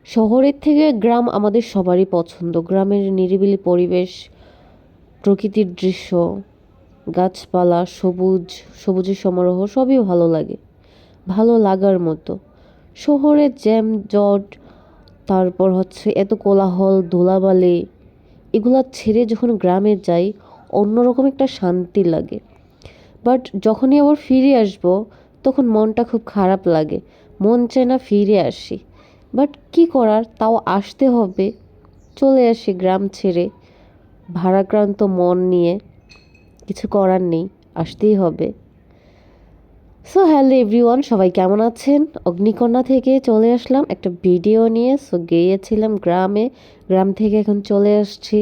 শহরের থেকে গ্রাম আমাদের সবারই পছন্দ। গ্রামের নিরিবিলি পরিবেশ, প্রকৃতির দৃশ্য, গাছপালা, সবুজের সমারোহ সবই ভালো লাগে, ভালো লাগার মতো। শহরের জ্যাম জট, তারপর হচ্ছে এত কোলাহল, ধুলাবালি, এগুলা ছেড়ে যখন গ্রামে যাই অন্যরকম একটা শান্তি লাগে। বাট যখনই আবার ফিরে আসব তখন মনটা খুব খারাপ লাগে, মন চায় না ফিরে আসি। বাট কি করার, তাও আসতে হবে। চলে আসি গ্রাম ছেড়ে ভারাক্রান্ত মন নিয়ে, কিছু করার নেই, আসতেই হবে। সো হ্যালো এভরিওয়ান, সবাই কেমন আছেন? অগ্নিকন্যা থেকে চলে আসলাম একটা ভিডিও নিয়ে। সো গিয়েছিলাম গ্রামে, গ্রাম থেকে এখন চলে আসছি।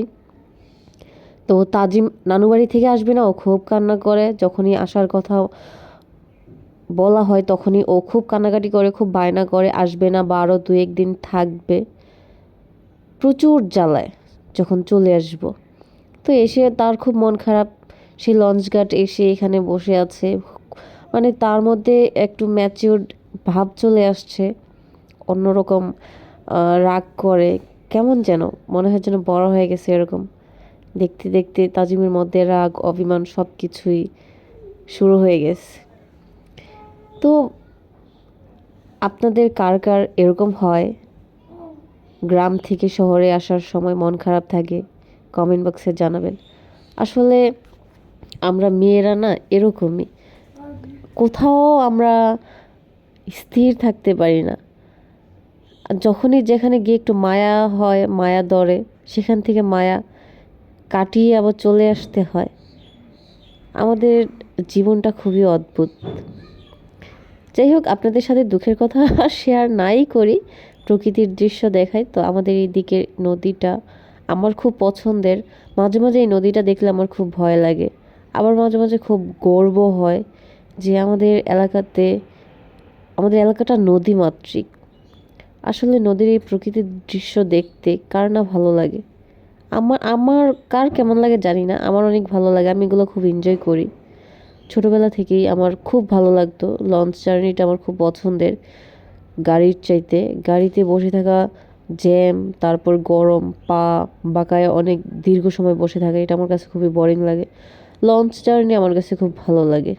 তো তাজিম নানু বাড়ি থেকে আসবে না, ও খুব কান্না করে। যখনই আসার কথা বলা হয় তখনই ও খুব কান্নাকাটি করে, খুব বায়না করে আসবে না, বা আরও 2-1 দিন থাকবে। প্রচুর জ্বালায় যখন চলে আসব। তো এসে তার খুব মন খারাপ। সে লঞ্চঘাট এসে এখানে বসে আছে, মানে তার মধ্যে একটু ম্যাচিউরড ভাব চলে আসছে, অন্যরকম রাগ করে, কেমন যেন মনে হয় যেন বড় হয়ে গেছে এরকম। দেখতে দেখতে তাজিমের মধ্যে রাগ অভিমান সব কিছুই শুরু হয়ে গেছে। তো আপনাদের কার কার এরকম হয়, গ্রাম থেকে শহরে আসার সময় মন খারাপ থাকে? কমেন্ট বক্সে জানাবেন। আসলে আমরা মেয়েরা না এরকমই, কোথাও আমরা স্থির থাকতে পারি না। আর যখনই যেখানে গিয়ে একটু মায়া হয়, মায়া ধরে, সেখান থেকে মায়া কাটিয়ে আবার চলে আসতে হয়। আমাদের জীবনটা খুবই অদ্ভুত। যাই হোক, আপনাদের সাথে দুঃখের কথা শেয়ার নাই করি, প্রকৃতির দৃশ্য দেখাই। তো আমাদের এই দিকের নদীটা আমার খুব পছন্দের। মাঝে মাঝে এই নদীটা দেখলে আমার খুব ভয় লাগে, আবার মাঝে মাঝে খুব গর্ব হয় যে আমাদের এলাকাটা নদীমাতৃক। আসলে নদীর এই প্রকৃতির দৃশ্য দেখতে কার না ভালো লাগে? আমার আমার কার কেমন লাগে জানি না, আমার অনেক ভালো লাগে, আমি এগুলো খুব এনজয় করি। ছোটোবেলা থেকেই আমার খুব ভালো লাগতো। লঞ্চ জার্নিটা আমার খুব পছন্দের গাড়ির চাইতে। গাড়িতে বসে থাকা, জ্যাম, তারপর গরম, পা বাঁকায় অনেক দীর্ঘ সময় বসে থাকা, এটা আমার কাছে খুবই বোরিং লাগে। লঞ্চ জার্নি আমার কাছে খুব ভালো লাগে।